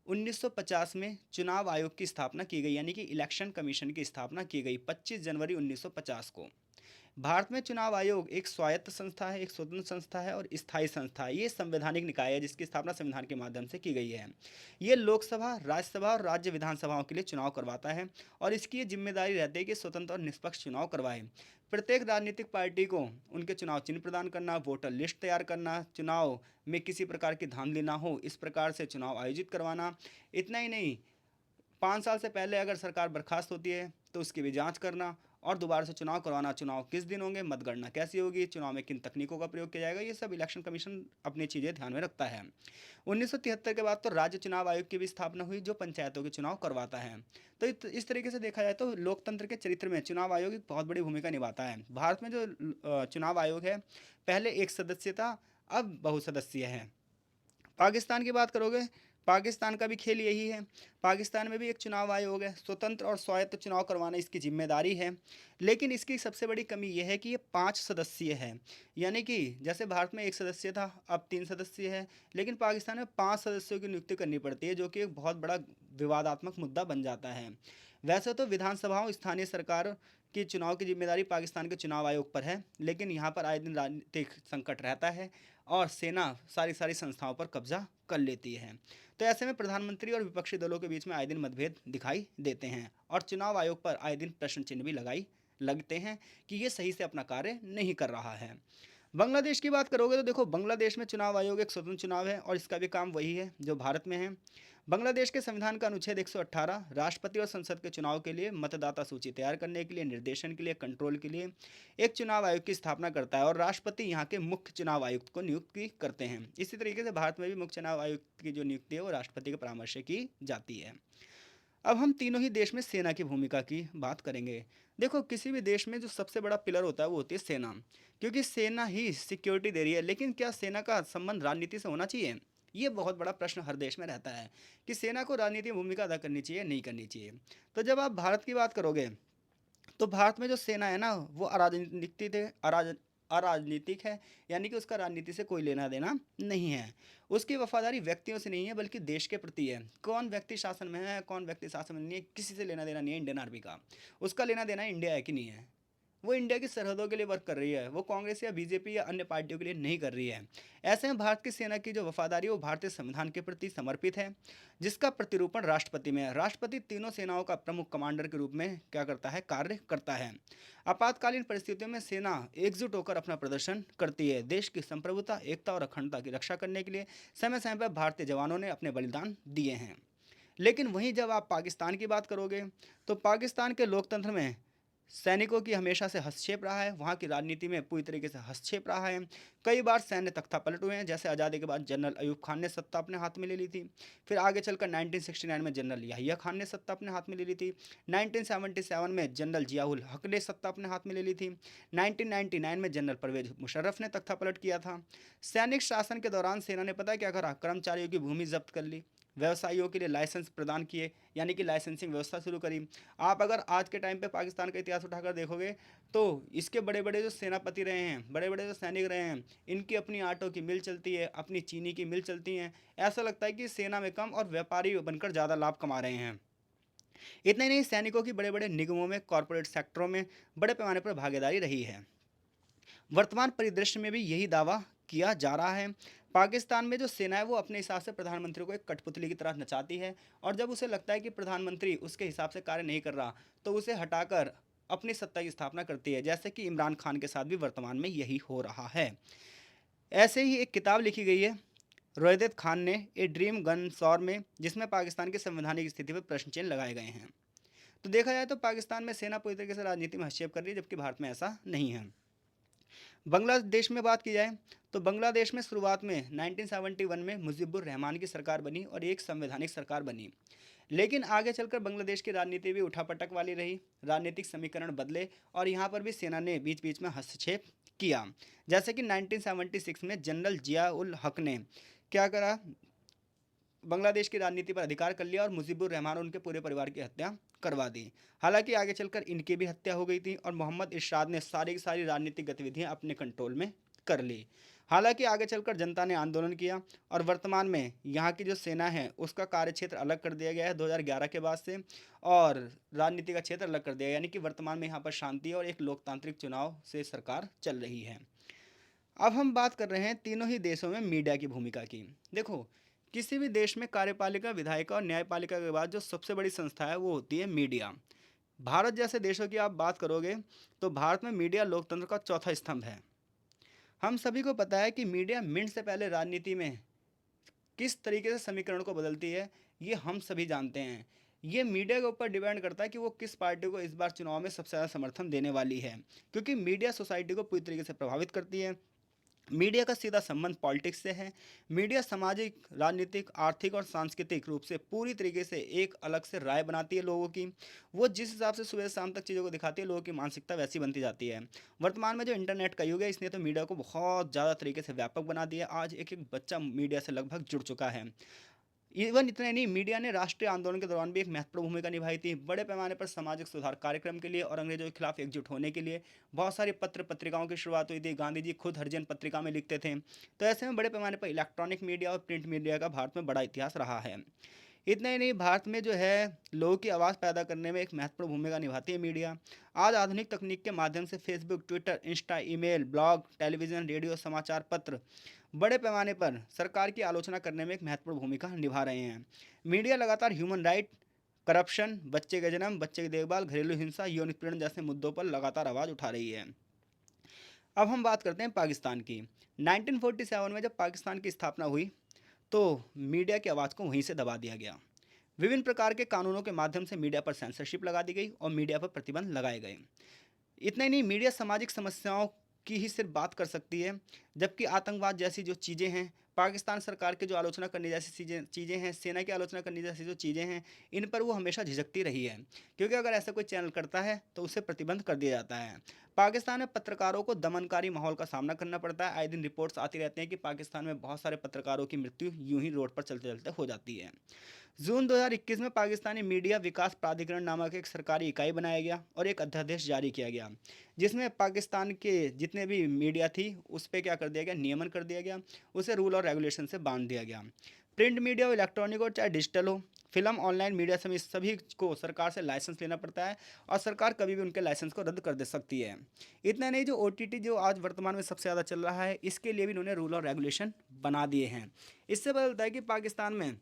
1950 में चुनाव आयोग की स्थापना की गई, यानी कि इलेक्शन कमीशन की स्थापना की गई 25 जनवरी 1950 को। भारत में चुनाव आयोग एक स्वायत्त संस्था है, एक स्वतंत्र संस्था है और स्थायी संस्था है। ये संवैधानिक निकाय है जिसकी स्थापना संविधान के माध्यम से की गई है। ये लोकसभा, राज्यसभा और राज्य विधानसभाओं के लिए चुनाव करवाता है और इसकी ये जिम्मेदारी रहती है कि स्वतंत्र और निष्पक्ष चुनाव करवाए। प्रत्येक राजनीतिक पार्टी को उनके चुनाव चिन्ह प्रदान करना, वोटर लिस्ट तैयार करना, चुनाव में किसी प्रकार की धांधली ना हो इस प्रकार से चुनाव आयोजित करवाना। इतना ही नहीं, 5 साल से पहले अगर सरकार बर्खास्त होती है तो उसकी भी जांच करना और दोबारा से चुनाव करवाना, चुनाव किस दिन होंगे, मतगणना कैसी होगी, चुनाव में किन तकनीकों का प्रयोग किया जाएगा, ये सब इलेक्शन कमीशन अपनी चीज़ें ध्यान में रखता है। 1973 के बाद तो राज्य चुनाव आयोग की भी स्थापना हुई जो पंचायतों के चुनाव करवाता है। तो इस तरीके से देखा जाए तो लोकतंत्र के चरित्र में चुनाव आयोग एक बहुत बड़ी भूमिका निभाता है। भारत में जो चुनाव आयोग है पहले एक सदस्य था, अब बहुसदस्यीय है। पाकिस्तान की बात करोगे, पाकिस्तान का भी खेल यही है। पाकिस्तान में भी एक चुनाव आयोग है, स्वतंत्र और स्वायत्त चुनाव करवाना इसकी जिम्मेदारी है। लेकिन इसकी सबसे बड़ी कमी यह है कि ये 5 सदस्यीय है, यानी कि जैसे भारत में एक सदस्य था अब 3 सदस्य है, लेकिन पाकिस्तान में 5 सदस्यों की नियुक्ति करनी पड़ती है जो कि एक बहुत बड़ा विवादात्मक मुद्दा बन जाता है। वैसे तो विधानसभाओं, स्थानीय सरकार की चुनाव की जिम्मेदारी पाकिस्तान के चुनाव आयोग पर है, लेकिन यहाँ पर आए दिन राजनीतिक संकट रहता है और सेना सारी सारी संस्थाओं पर कब्जा कर लेती है। तो ऐसे में प्रधानमंत्री और विपक्षी दलों के बीच में आए दिन मतभेद दिखाई देते हैं और चुनाव आयोग पर आए दिन प्रश्न चिन्ह भी लगते हैं कि ये सही से अपना कार्य नहीं कर रहा है। बांग्लादेश की बात करोगे तो देखो, बांग्लादेश में चुनाव आयोग एक स्वतंत्र चुनाव है और इसका भी काम वही है जो भारत में है। बांग्लादेश के संविधान का अनुच्छेद 118 राष्ट्रपति और संसद के चुनाव के लिए, मतदाता सूची तैयार करने के लिए, निर्देशन के लिए, कंट्रोल के लिए एक चुनाव आयोग की स्थापना करता है और राष्ट्रपति यहाँ के मुख्य चुनाव आयुक्त को नियुक्ति करते हैं। इसी तरीके से भारत में भी मुख्य चुनाव आयुक्त की जो नियुक्ति है वो राष्ट्रपति के परामर्श से की जाती है। अब हम तीनों ही देश में सेना की भूमिका की बात करेंगे। देखो, किसी भी देश में जो सबसे बड़ा पिलर होता है वो होती है सेना, क्योंकि सेना ही सिक्योरिटी दे रही है। लेकिन क्या सेना का संबंध राजनीति से होना चाहिए? ये बहुत बड़ा प्रश्न हर देश में रहता है कि सेना को राजनीतिक भूमिका अदा करनी चाहिए, नहीं करनी चाहिए। तो जब आप भारत की बात करोगे तो भारत में जो सेना है ना वो अराजनीतिक है, यानी कि उसका राजनीति से कोई लेना देना नहीं है। उसकी वफादारी व्यक्तियों से नहीं है बल्कि देश के प्रति है। कौन व्यक्ति शासन में है, कौन व्यक्ति शासन में नहीं है, किसी से लेना देना नहीं है इंडियन आर्मी का। उसका लेना देना इंडिया है कि नहीं है। वो इंडिया की सरहदों के लिए वर्क कर रही है, वो कांग्रेस या बीजेपी या अन्य पार्टियों के लिए नहीं कर रही है। ऐसे में भारत की सेना की जो वफादारी है वो भारतीय संविधान के प्रति समर्पित है, जिसका प्रतिरूपण राष्ट्रपति में है। राष्ट्रपति तीनों सेनाओं का प्रमुख कमांडर के रूप में क्या करता है, कार्य करता है। आपातकालीन परिस्थितियों में सेना एकजुट होकर अपना प्रदर्शन करती है। देश की संप्रभुता, एकता और अखंडता की रक्षा करने के लिए समय समय पर भारतीय जवानों ने अपने बलिदान दिए हैं। लेकिन वहीं जब आप पाकिस्तान की बात करोगे तो पाकिस्तान के लोकतंत्र में सैनिकों की हमेशा से हस्तक्षेप रहा है, वहाँ की राजनीति में पूरी तरीके से हस्तक्षेप रहा है। कई बार सैन्य तख्ता पलट हुए हैं, जैसे आज़ादी के बाद जनरल अयूब खान ने सत्ता अपने हाथ में ले ली थी। फिर आगे चलकर 1969 में जनरल याहिया खान ने सत्ता अपने हाथ में ले ली थी। 1977 में जनरल जियाउल हक ने सत्ता अपने हाथ में ले ली थी। 1999 में जनरल परवेज मुशर्रफ ने तख्ता पलट किया था। सैनिक शासन के दौरान सेना ने पता है क्या करा, कर्मचारियों की भूमि जब्त कर ली, व्यवसायियों के लिए लाइसेंस प्रदान किए, यानी कि लाइसेंसिंग व्यवस्था शुरू करी। आप अगर आज के टाइम पे पाकिस्तान का इतिहास उठाकर देखोगे तो इसके बड़े बड़े जो सेनापति रहे हैं, बड़े बड़े जो सैनिक रहे हैं, इनकी अपनी आटों की मिल चलती है, अपनी चीनी की मिल चलती हैं। ऐसा लगता है कि सेना में कम और व्यापारी बनकर ज़्यादा लाभ कमा रहे हैं। इतना ही नहीं, सैनिकों की बड़े बड़े निगमों में, कॉरपोरेट सेक्टरों में बड़े पैमाने पर भागीदारी रही है। वर्तमान परिदृश्य में भी यही दावा किया जा रहा है। पाकिस्तान में जो सेना है वो अपने हिसाब से प्रधानमंत्री को एक कठपुतली की तरह नचाती है, और जब उसे लगता है कि प्रधानमंत्री उसके हिसाब से कार्य नहीं कर रहा तो उसे हटाकर अपनी सत्ता की स्थापना करती है, जैसे कि इमरान खान के साथ भी वर्तमान में यही हो रहा है। ऐसे ही एक किताब लिखी गई है रोहित खान ने, ए ड्रीम गन सौर में, जिसमें पाकिस्तान की संवैधानिक स्थिति पर प्रश्न चिन्ह लगाए गए हैं। तो देखा जाए तो पाकिस्तान में सेना पूरी तरीके से राजनीति में हस्तक्षेप कर रही है, जबकि भारत में ऐसा नहीं है। बांग्लादेश में बात की जाए तो बांग्लादेश में शुरुआत में 1971 में मुजीबुर रहमान की सरकार बनी और एक संवैधानिक सरकार बनी। लेकिन आगे चलकर बांग्लादेश की राजनीति भी उठापटक वाली रही, राजनीतिक समीकरण बदले और यहाँ पर भी सेना ने बीच बीच में हस्तक्षेप किया। जैसे कि 1976 में जनरल जिया उल हक ने क्या करा, बांग्लादेश की राजनीति पर अधिकार कर लिया और मुजीबुर रहमान और उनके पूरे परिवार की हत्या करवा दी। हालांकि आगे चलकर इनकी भी हत्या हो गई थी और मोहम्मद इरशाद ने सारी की सारी राजनीतिक गतिविधियां अपने कंट्रोल में कर ली। हालांकि आगे चलकर जनता ने आंदोलन किया और वर्तमान में यहाँ की जो सेना है उसका कार्यक्षेत्र अलग कर दिया गया है 2011 के बाद से, और राजनीति का क्षेत्र अलग कर दिया, यानी कि वर्तमान में यहाँ पर शांति और एक लोकतांत्रिक चुनाव से सरकार चल रही है। अब हम बात कर रहे हैं तीनों ही देशों में मीडिया की भूमिका की। देखो, किसी भी देश में कार्यपालिका, विधायिका और न्यायपालिका के बाद जो सबसे बड़ी संस्था है वो होती है मीडिया। भारत जैसे देशों की आप बात करोगे तो भारत में मीडिया लोकतंत्र का चौथा स्तंभ है। हम सभी को पता है कि मीडिया मिनट से पहले राजनीति में किस तरीके से समीकरण को बदलती है, ये हम सभी जानते हैं। ये मीडिया के ऊपर डिपेंड करता है कि वो किस पार्टी को इस बार चुनाव में सबसे ज़्यादा समर्थन देने वाली है, क्योंकि मीडिया सोसाइटी को पूरी तरीके से प्रभावित करती है। मीडिया का सीधा संबंध पॉलिटिक्स से है। मीडिया सामाजिक, राजनीतिक, आर्थिक और सांस्कृतिक रूप से पूरी तरीके से एक अलग से राय बनाती है लोगों की। वो जिस हिसाब से सुबह से शाम तक चीज़ों को दिखाती है, लोगों की मानसिकता वैसी बनती जाती है। वर्तमान में जो इंटरनेट का युग है इसने तो मीडिया को बहुत ज़्यादा तरीके से व्यापक बना दिया। आज एक एक बच्चा मीडिया से लगभग जुड़ चुका है। इवन इतना ही नहीं, मीडिया ने राष्ट्रीय आंदोलन के दौरान भी एक महत्वपूर्ण भूमिका निभाई थी। बड़े पैमाने पर सामाजिक सुधार कार्यक्रम के लिए और अंग्रेजों के खिलाफ एकजुट होने के लिए बहुत सारे पत्र पत्रिकाओं की शुरुआत हुई थी। गांधी जी खुद हरिजन पत्रिका में लिखते थे। तो ऐसे में बड़े पैमाने पर इलेक्ट्रॉनिक मीडिया और प्रिंट मीडिया का भारत में बड़ा इतिहास रहा है। इतना ही नहीं, भारत में जो है लोगों की आवाज़ पैदा करने में एक महत्वपूर्ण भूमिका निभाती है मीडिया। आज आधुनिक तकनीक के माध्यम से Facebook, Twitter, Insta, email, blog, television, radio, समाचार पत्र बड़े पैमाने पर सरकार की आलोचना करने में एक महत्वपूर्ण भूमिका निभा रहे हैं। मीडिया लगातार ह्यूमन राइट, करप्शन, बच्चे का जन्म, बच्चे की देखभाल, घरेलू हिंसा, यौन उत्पीड़न जैसे मुद्दों पर लगातार आवाज़ उठा रही है। अब हम बात करते हैं पाकिस्तान की। 1947 में जब पाकिस्तान की स्थापना हुई तो मीडिया की आवाज़ को वहीं से दबा दिया गया। विभिन्न प्रकार के कानूनों के माध्यम से मीडिया पर सेंसरशिप लगा दी गई और मीडिया पर प्रतिबंध लगाए गए। इतना ही नहीं, मीडिया सामाजिक समस्याओं की ही सिर्फ बात कर सकती है, जबकि आतंकवाद जैसी जो चीज़ें हैं, पाकिस्तान सरकार की जो आलोचना करने जैसी चीज़ें हैं, सेना की आलोचना करने जैसी जो चीज़ें हैं, इन पर वो हमेशा झिझकती रही है, क्योंकि अगर ऐसा कोई चैनल करता है तो उसे प्रतिबंध कर दिया जाता है। पाकिस्तान में पत्रकारों को दमनकारी माहौल का सामना करना पड़ता है। आए दिन रिपोर्ट्स आती रहती हैं कि पाकिस्तान में बहुत सारे पत्रकारों की मृत्यु यूं ही रोड पर चलते चलते हो जाती है। जून 2021 में पाकिस्तानी मीडिया विकास प्राधिकरण नामक एक सरकारी इकाई बनाया गया और एक अध्यादेश जारी किया गया, जिसमें पाकिस्तान के जितने भी मीडिया थी उस पर क्या कर दिया गया, नियमन कर दिया गया, उसे रूल और रेगुलेशन से बांध दिया गया। प्रिंट मीडिया हो, इलेक्ट्रॉनिक हो, चाहे डिजिटल हो, फिल्म, ऑनलाइन मीडिया समेत सभी को सरकार से लाइसेंस लेना पड़ता है और सरकार कभी भी उनके लाइसेंस को रद्द कर दे सकती है। इतना नहीं, जो OTT जो आज वर्तमान में सबसे ज़्यादा चल रहा है, इसके लिए भी इन्होंने रूल और रेगुलेशन बना दिए हैं। इससे पता चलता है कि पाकिस्तान में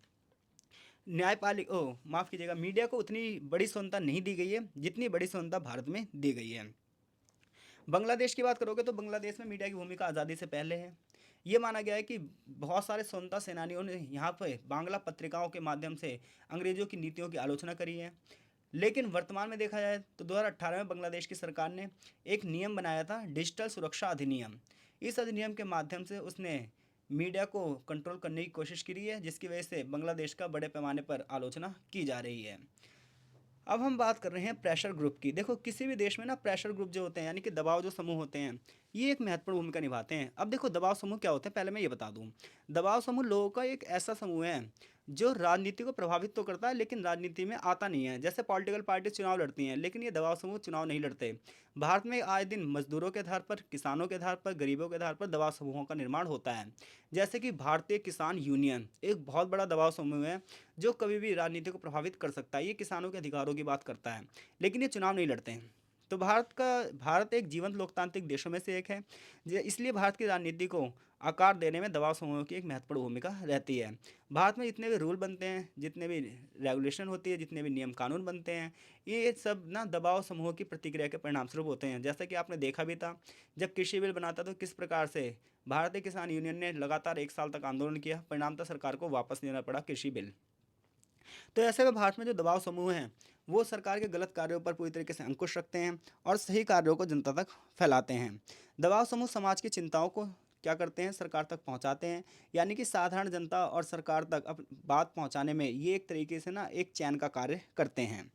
न्यायपालिका, ओ माफ़ कीजिएगा, मीडिया को उतनी बड़ी स्वतंत्रता नहीं दी गई है जितनी बड़ी स्वतंत्रता भारत में दी गई है। बांग्लादेश की बात करोगे तो बांग्लादेश में मीडिया की भूमिका आज़ादी से पहले है। ये माना गया है कि बहुत सारे स्वतंत्रता सेनानियों ने यहाँ पर बांग्ला पत्रिकाओं के माध्यम से अंग्रेज़ों की नीतियों की आलोचना करी है। लेकिन वर्तमान में देखा जाए तो 2018 में बांग्लादेश की सरकार ने एक नियम बनाया था, डिजिटल सुरक्षा अधिनियम। इस अधिनियम के माध्यम से उसने मीडिया को कंट्रोल करने की कोशिश करी है, जिसकी वजह से बांग्लादेश का बड़े पैमाने पर आलोचना की जा रही है। अब हम बात कर रहे हैं प्रेशर ग्रुप की। देखो, किसी भी देश में ना प्रेशर ग्रुप जो होते हैं, यानी कि दबाव जो समूह होते हैं, ये एक महत्वपूर्ण भूमिका निभाते हैं। अब देखो, दबाव समूह क्या होते हैं, पहले मैं ये बता दूं। दबाव समूह लोगों का एक ऐसा समूह है जो राजनीति को प्रभावित तो करता है लेकिन राजनीति में आता नहीं है। जैसे पॉलिटिकल पार्टी चुनाव लड़ती हैं लेकिन ये दबाव समूह चुनाव नहीं लड़ते। भारत में आए दिन मजदूरों के आधार पर, किसानों के आधार पर, गरीबों के आधार पर दबाव समूहों का निर्माण होता है। जैसे कि भारतीय किसान यूनियन एक बहुत बड़ा दबाव समूह है जो कभी भी राजनीति को प्रभावित कर सकता है। ये किसानों के अधिकारों की बात करता है लेकिन ये चुनाव नहीं लड़ते हैं। तो भारत एक जीवंत लोकतांत्रिक देशों में से एक है। इसलिए भारत की राजनीति को आकार देने में दबाव समूहों की एक महत्वपूर्ण भूमिका रहती है। भारत में जितने भी रूल बनते हैं, जितने भी रेगुलेशन होती है, जितने भी नियम कानून बनते हैं, ये सब ना दबाव समूहों की प्रतिक्रिया के परिणाम स्वरूप होते हैं। जैसा कि आपने देखा भी था, जब कृषि बिल बना था तो किस प्रकार से भारतीय किसान यूनियन ने लगातार 1 साल तक आंदोलन किया, परिणामतः सरकार को वापस लेना पड़ा कृषि बिल। तो ऐसे में भारत में जो दबाव समूह हैं वो सरकार के गलत कार्यों पर पूरी तरीके से अंकुश रखते हैं और सही कार्यों को जनता तक फैलाते हैं। दबाव समूह समाज की चिंताओं को क्या करते हैं, सरकार तक पहुंचाते हैं। यानी कि साधारण जनता और सरकार तक बात पहुंचाने में ये एक तरीके से ना एक चैन का कार्य करते हैं।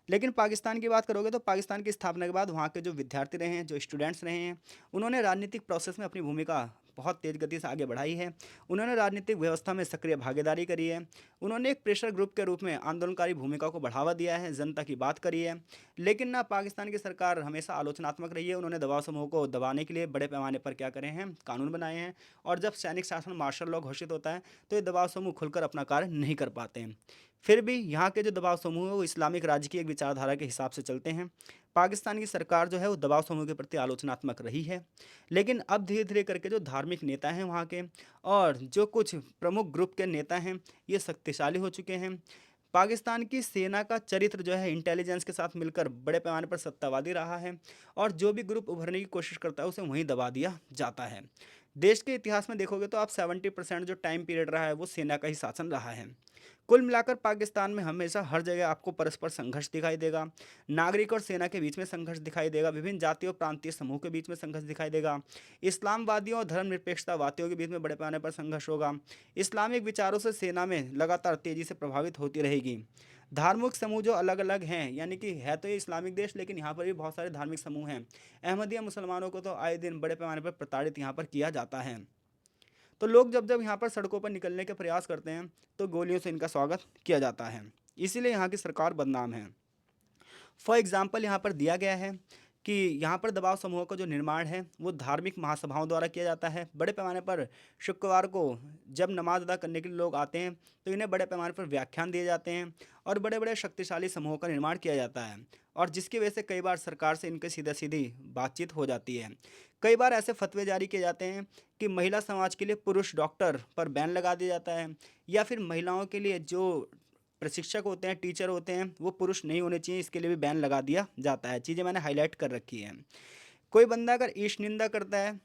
लेकिन पाकिस्तान की बात करोगे तो पाकिस्तान की स्थापना के बाद वहाँ के जो विद्यार्थी रहे हैं, जो स्टूडेंट्स रहे हैं, उन्होंने राजनीतिक प्रोसेस में अपनी भूमिका बहुत तेज़ गति से आगे बढ़ाई है। उन्होंने राजनीतिक व्यवस्था में सक्रिय भागीदारी करी है। उन्होंने एक प्रेशर ग्रुप के रूप में आंदोलनकारी भूमिका को बढ़ावा दिया है, जनता की बात करी है। लेकिन ना पाकिस्तान की सरकार हमेशा आलोचनात्मक रही है। उन्होंने दबाव समूह को दबाने के लिए बड़े पैमाने पर क्या करे हैं, कानून बनाए हैं। और जब सैनिक शासन मार्शल लॉ घोषित होता है तो ये दबाव समूह खुलकर अपना कार्य नहीं कर पाते हैं। फिर भी यहाँ के जो दबाव समूह है वो इस्लामिक राज्य की एक विचारधारा के हिसाब से चलते हैं। पाकिस्तान की सरकार जो है वो दबाव समूह के प्रति आलोचनात्मक रही है। लेकिन अब धीरे धीरे करके जो धार्मिक नेता हैं वहाँ के और जो कुछ प्रमुख ग्रुप के नेता हैं ये शक्तिशाली हो चुके हैं। पाकिस्तान की सेना का चरित्र जो है इंटेलिजेंस के साथ मिलकर बड़े पैमाने पर सत्तावादी रहा है और जो भी ग्रुप उभरने की कोशिश करता है उसे वहीं दबा दिया जाता है। देश के इतिहास में देखोगे तो आप 70% जो टाइम पीरियड रहा है वो सेना का ही शासन रहा है। कुल मिलाकर पाकिस्तान में हमेशा हर जगह आपको परस्पर संघर्ष दिखाई देगा। नागरिक और सेना के बीच में संघर्ष दिखाई देगा, विभिन्न जातीय और प्रांतीय समूह के बीच में संघर्ष दिखाई देगा, इस्लामवादियों और धर्मनिरपेक्षतावादियों के बीच में बड़े पैमाने पर संघर्ष होगा। इस्लामिक विचारों से सेना में लगातार तेजी से प्रभावित होती रहेगी। धार्मिक समूह जो अलग अलग हैं, यानी कि है तो ये इस्लामिक देश लेकिन यहाँ पर भी बहुत सारे धार्मिक समूह हैं। अहमदिया मुसलमानों को तो आए दिन बड़े पैमाने पर प्रताड़ित यहाँ पर किया जाता है। तो लोग जब जब यहाँ पर सड़कों पर निकलने के प्रयास करते हैं तो गोलियों से इनका स्वागत किया जाता है। इसीलिए यहाँ की सरकार बदनाम है। फॉर एग्जाम्पल यहाँ पर दिया गया है कि यहाँ पर दबाव समूहों का जो निर्माण है वो धार्मिक महासभाओं द्वारा किया जाता है। बड़े पैमाने पर शुक्रवार को जब नमाज अदा करने के लिए लोग आते हैं तो इन्हें बड़े पैमाने पर व्याख्यान दिए जाते हैं और बड़े बड़े शक्तिशाली समूहों का निर्माण किया जाता है। और जिसकी वजह से कई बार सरकार से इनकी सीधा सीधी बातचीत हो जाती है। कई बार ऐसे फतवे जारी किए जाते हैं कि महिला समाज के लिए पुरुष डॉक्टर पर बैन लगा दिया जाता है, या फिर महिलाओं के लिए जो प्रशिक्षक होते हैं, टीचर होते हैं, वो पुरुष नहीं होने चाहिए, इसके लिए भी बैन लगा दिया जाता है। चीज़ें मैंने हाईलाइट कर रखी हैं। कोई बंदा अगर ईश निंदा करता है,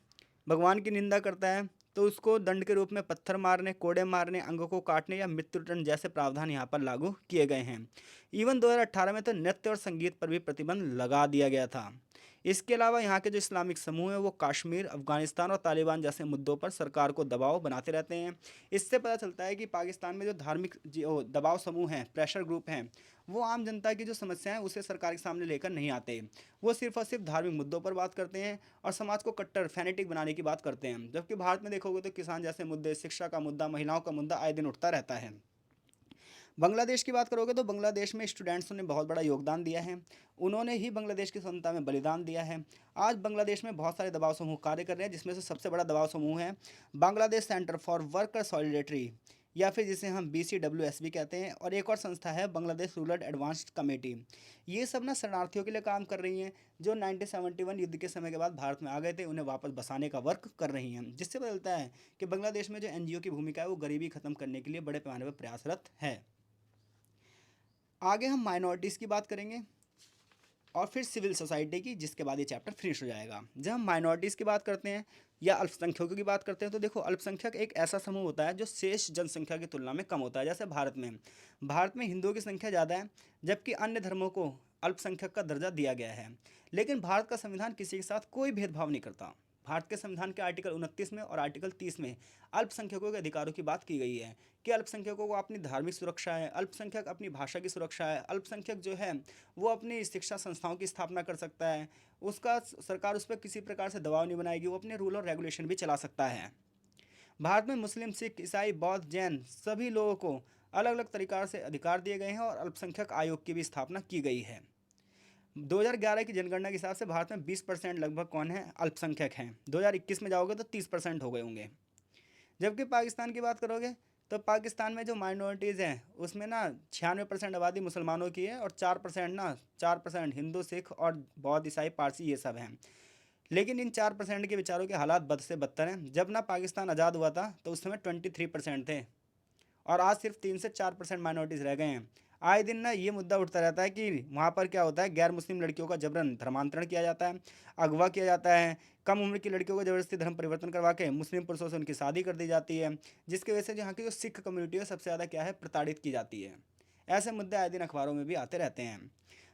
भगवान की निंदा करता है, तो उसको दंड के रूप में पत्थर मारने, कोड़े मारने, अंगों को काटने या मृत्युदंड जैसे प्रावधान यहाँ पर लागू किए गए हैं। इवन 2018 में तो नृत्य और संगीत पर भी प्रतिबंध लगा दिया गया था। इसके अलावा यहाँ के जो इस्लामिक समूह हैं वो कश्मीर, अफगानिस्तान और तालिबान जैसे मुद्दों पर सरकार को दबाव बनाते रहते हैं। इससे पता चलता है कि पाकिस्तान में जो धार्मिक जो दबाव समूह हैं, प्रेशर ग्रुप हैं, वो आम जनता की जो समस्याएं हैं उसे सरकार के सामने लेकर नहीं आते। वो सिर्फ और सिर्फ धार्मिक मुद्दों पर बात करते हैं और समाज को कट्टर फैनेटिक बनाने की बात करते हैं। जबकि भारत में देखोगे तो किसान जैसे मुद्दे, शिक्षा का मुद्दा, महिलाओं का मुद्दा आए दिन उठता रहता है। बांग्लादेश की बात करोगे तो बांग्लादेश में स्टूडेंट्स ने बहुत बड़ा योगदान दिया है। उन्होंने ही बांग्लादेश की स्वतंत्रता में बलिदान दिया है। आज बांग्लादेश में बहुत सारे दबाव समूह कार्य कर रहे हैं, जिसमें से सबसे बड़ा दबाव समूह है Bangladesh centre for worker solidarity, या फिर जिसे हम BCWS भी कहते हैं। और एक और संस्था है बांग्लादेश रूरल एडवांस्ड कमेटी। ये सब ना शरणार्थियों के लिए काम कर रही हैं जो 1971 युद्ध के समय के बाद भारत में आ गए थे, उन्हें वापस बसाने का वर्क कर रही हैं। जिससे पता चलता है कि बांग्लादेश में जो NGO की भूमिका है वो गरीबी खत्म करने के लिए बड़े पैमाने पर प्रयासरत है। आगे हम माइनॉरिटीज़ की बात करेंगे और फिर सिविल सोसाइटी की, जिसके बाद ये चैप्टर फिनिश हो जाएगा। जब हम माइनॉरिटीज़ की बात करते हैं या अल्पसंख्यकों की बात करते हैं तो देखो, अल्पसंख्यक एक ऐसा समूह होता है जो शेष जनसंख्या की तुलना में कम होता है। जैसे भारत में हिंदुओं की संख्या ज़्यादा है, जबकि अन्य धर्मों को अल्पसंख्यक का दर्जा दिया गया है। लेकिन भारत का संविधान किसी के साथ कोई भेदभाव नहीं करता। भारत के संविधान के आर्टिकल 29 में और आर्टिकल 30 में अल्पसंख्यकों के अधिकारों की बात की गई है कि अल्पसंख्यकों को अपनी धार्मिक सुरक्षा है, अल्पसंख्यक अपनी भाषा की सुरक्षा है, अल्पसंख्यक जो है वो अपनी शिक्षा संस्थाओं की स्थापना कर सकता है, उसका सरकार उस पर किसी प्रकार से दबाव नहीं बनाएगी, वो अपने रूल और रेगुलेशन भी चला सकता है। भारत में मुस्लिम, सिख, ईसाई, बौद्ध, जैन सभी लोगों को अलग अलग तरीक़ा से अधिकार दिए गए हैं और अल्पसंख्यक आयोग की भी स्थापना की गई है। 2011 की जनगणना के हिसाब से भारत में 20% लगभग कौन है, अल्पसंख्यक हैं। 2021 में जाओगे तो 30% हो गए होंगे। जबकि पाकिस्तान की बात करोगे तो पाकिस्तान में जो माइनॉरिटीज़ हैं उसमें ना 96% आबादी मुसलमानों की है और 4% ना 4% हिंदू, सिख और बौद्ध, ईसाई, पारसी ये सब हैं। लेकिन इन 4% के विचारों के हालात बद से बदतर हैं। जब ना पाकिस्तान आज़ाद हुआ था तो उस समय 23% थे और आज सिर्फ 3 से 4% माइनॉरिटीज़ रह गए हैं। आए दिन ना ये मुद्दा उठता रहता है कि वहाँ पर क्या होता है, गैर मुस्लिम लड़कियों का जबरन धर्मांतरण किया जाता है, अगवा किया जाता है, कम उम्र की लड़कियों को ज़बरदस्ती धर्म परिवर्तन करवा के मुस्लिम पुरुषों से उनकी शादी कर दी जाती है, जिसकी वजह से यहाँ की जो सिख कम्युनिटी है सबसे ज़्यादा क्या है, प्रताड़ित की जाती है। ऐसे मुद्दे आए दिन अखबारों में भी आते रहते हैं।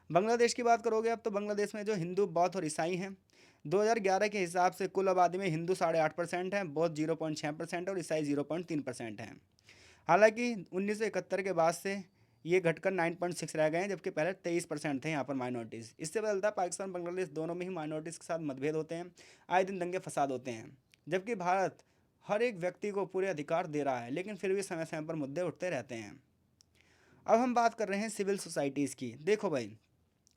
बांग्लादेश की बात करोगे अब तो बांग्लादेश में जो हिंदू, बौद्ध और ईसाई हैं, 2011 के हिसाब से कुल आबादी में हिंदू 8.5% है, बौद्ध 0.6% और ईसाई 0.3% हैं। हालांकि 1971 के बाद से ये घटकर 9.6 रह गए हैं, जबकि पहले 23% थे यहाँ पर माइनॉरिटीज़। इससे बदलता पाकिस्तान बांग्लादेश दोनों में ही माइनॉरिटीज़ के साथ मतभेद होते हैं, आए दिन दंगे फसाद होते हैं। जबकि भारत हर एक व्यक्ति को पूरे अधिकार दे रहा है, लेकिन फिर भी समय समय पर मुद्दे उठते रहते हैं। अब हम बात कर रहे हैं सिविल सोसाइटीज़ की। देखो भाई,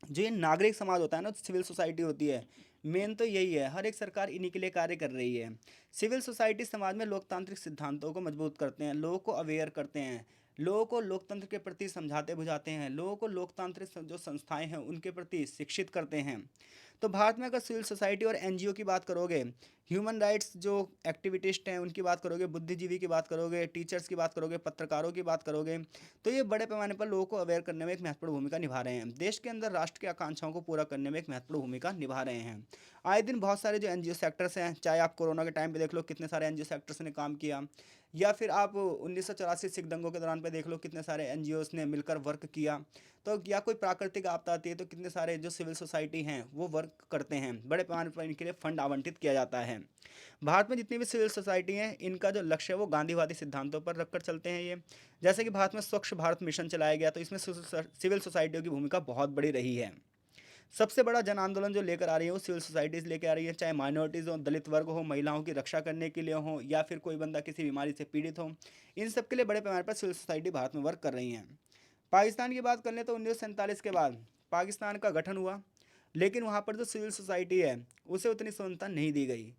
जो ये नागरिक समाज होता है ना, तो सिविल सोसाइटी होती है, मेन तो यही है, हर एक सरकार इन्हीं के लिए कार्य कर रही है। सिविल सोसाइटी समाज में लोकतांत्रिक सिद्धांतों को मजबूत करते हैं, लोगों को अवेयर करते हैं, लोगों को लोकतंत्र के प्रति समझाते बुझाते हैं, लोगों को लोकतांत्रिक जो संस्थाएं हैं उनके प्रति शिक्षित करते हैं। तो भारत में अगर सिविल सोसाइटी और एनजीओ की बात करोगे, ह्यूमन राइट्स जो एक्टिविटिस्ट हैं उनकी बात करोगे, बुद्धिजीवी की बात करोगे, टीचर्स की बात करोगे, पत्रकारों की बात करोगे, तो ये बड़े पैमाने पर लोगों को अवेयर करने में एक महत्वपूर्ण भूमिका निभा रहे हैं। देश के अंदर राष्ट्र की आकांक्षाओं को पूरा करने में एक महत्वपूर्ण भूमिका निभा रहे हैं। आए दिन बहुत सारे जो एनजीओ सेक्टर्स हैं, चाहे आप कोरोना के टाइम पे देख लो कितने सारे एनजीओ सेक्टर्स ने काम किया, या फिर आप 1984 सिख दंगों के दौरान पे देख लो कितने सारे एनजीओस ने मिलकर वर्क किया। तो या कोई प्राकृतिक आपदा आती है तो कितने सारे जो सिविल सोसाइटी हैं वो वर्क करते हैं, बड़े पैमाने पर इनके लिए फंड आवंटित किया जाता है। भारत में जितनी भी सिविल सोसाइटी हैं इनका जो लक्ष्य है वो गांधीवादी सिद्धांतों पर रखकर चलते हैं। ये जैसे कि भारत में स्वच्छ भारत मिशन चलाया गया, तो इसमें सिविल सोसाइटियों की भूमिका बहुत बड़ी रही है। सबसे बड़ा जन आंदोलन जो लेकर आ रही है वो सिविल सोसाइटीज़ लेकर आ रही है, चाहे माइनॉरिटीज़ हो, दलित वर्ग हो, महिलाओं की रक्षा करने के लिए हो, या फिर कोई बंदा किसी बीमारी से पीड़ित हो, इन सब के लिए बड़े पैमाने पर सिविल सोसाइटी भारत में वर्क कर रही हैं। पाकिस्तान की बात कर लें तो 1947 के बाद पाकिस्तान का गठन हुआ, लेकिन वहाँ पर जो सिविल सोसाइटी है उसे उतनी स्वतंत्रता नहीं दी गई।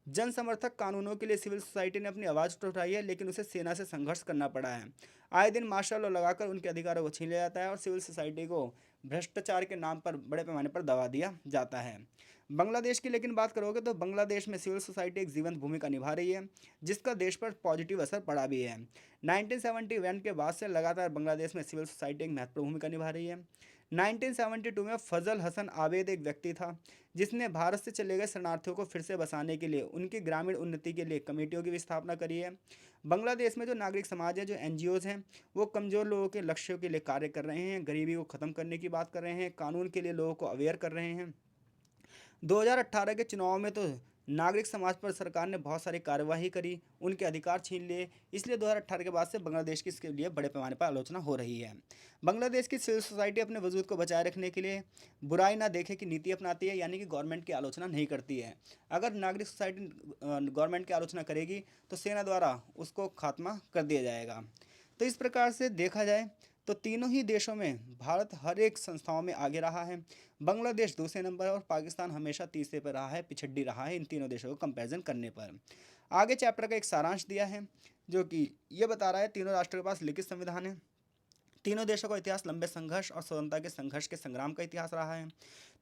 जन समर्थक कानूनों के लिए सिविल सोसाइटी ने अपनी आवाज़ तो उठाई है, लेकिन उसे सेना से संघर्ष करना पड़ा है। आए दिन मार्शल लॉ लगाकर उनके अधिकारों को छीन लिया जाता है और सिविल सोसाइटी को भ्रष्टाचार के नाम पर बड़े पैमाने पर दबा दिया जाता है। बांग्लादेश की लेकिन बात करोगे तो बांग्लादेश में सिविल सोसाइटी एक जीवंत भूमिका निभा रही है, जिसका देश पर पॉजिटिव असर पड़ा भी है। 1971 के बाद से लगातार बांग्लादेश में सिविल सोसाइटी एक महत्वपूर्ण भूमिका निभा रही है। 1972 में फजल हसन आवेद एक व्यक्ति था जिसने भारत से चले गए शरणार्थियों को फिर से बसाने के लिए, उनकी ग्रामीण उन्नति के लिए कमेटियों की भी स्थापना करी है। बांग्लादेश में जो नागरिक समाज है, जो एनजीओज़ हैं, वो कमज़ोर लोगों के लक्ष्यों के लिए कार्य कर रहे हैं, गरीबी को ख़त्म करने की बात कर रहे हैं, कानून के लिए लोगों को अवेयर कर रहे हैं। 2018 के चुनाव में तो नागरिक समाज पर सरकार ने बहुत सारी कार्यवाही करी, उनके अधिकार छीन लिए, इसलिए 2018 के बाद से बांग्लादेश की इसके लिए बड़े पैमाने पर आलोचना हो रही है। बांग्लादेश की सिविल सोसाइटी अपने वजूद को बचाए रखने के लिए बुराई ना देखे की नीति अपनाती है, यानी कि गवर्नमेंट की आलोचना नहीं करती है। अगर नागरिक सोसाइटी गवर्नमेंट की आलोचना करेगी तो सेना द्वारा उसको खात्मा कर दिया जाएगा। तो इस प्रकार से देखा जाए तो तीनों ही देशों में भारत हर एक संस्थाओं में आगे रहा है। बांग्लादेश दूसरे नंबर और पाकिस्तान हमेशा तीसरे पर रहा है, पिछड़ी रहा है इन तीनों देशों को कंपैरिजन करने पर। आगे चैप्टर का एक सारांश दिया है जो कि ये बता रहा है तीनों राष्ट्रों के पास लिखित संविधान है। तीनों देशों का इतिहास लंबे संघर्ष और स्वतंत्रता के संघर्ष के संग्राम का इतिहास रहा है।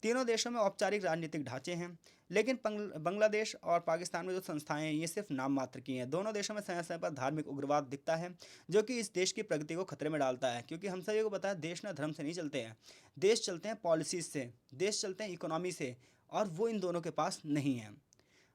तीनों देशों में औपचारिक राजनीतिक ढांचे हैं, लेकिन बांग्लादेश और पाकिस्तान में जो संस्थाएं हैं ये सिर्फ नाम मात्र की हैं। दोनों देशों में समय समय पर धार्मिक उग्रवाद दिखता है, जो कि इस देश की प्रगति को खतरे में डालता है, क्योंकि हम सभी को पता है देश ना धर्म से नहीं चलते हैं, देश चलते हैं पॉलिसीज से, देश चलते हैं इकोनॉमी से, और वो इन दोनों के पास नहीं है।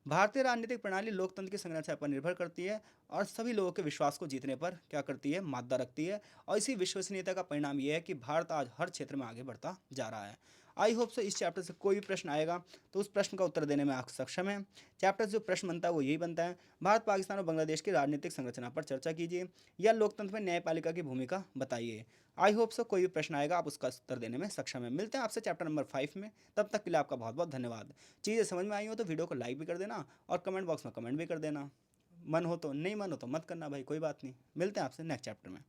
भारतीय राजनीतिक प्रणाली लोकतंत्र की संरचना पर निर्भर करती है और सभी लोगों के विश्वास को जीतने पर क्या करती है, मादा रखती है, और इसी विश्वसनीयता का परिणाम यह है कि भारत आज हर क्षेत्र में आगे बढ़ता जा रहा है। आई होप से इस चैप्टर से कोई भी प्रश्न आएगा तो उस प्रश्न का उत्तर देने में आप सक्षम है। चैप्टर से जो प्रश्न बनता है वो यही बनता है, भारत पाकिस्तान और बांग्लादेश की राजनीतिक संरचना पर चर्चा कीजिए या लोकतंत्र में न्यायपालिका की भूमिका बताइए। आई होप सो कोई भी प्रश्न आएगा आप उसका उत्तर देने में सक्षम है। मिलते हैं आपसे चैप्टर नंबर 5 में, तब तक के लिए आपका बहुत बहुत धन्यवाद। चीज़ें समझ में आई हो तो वीडियो को लाइक भी कर देना और कमेंट बॉक्स में कमेंट भी कर देना। मन हो तो, नहीं मन हो तो मत करना भाई, कोई बात नहीं। मिलते हैं आपसे नेक्स्ट चैप्टर में।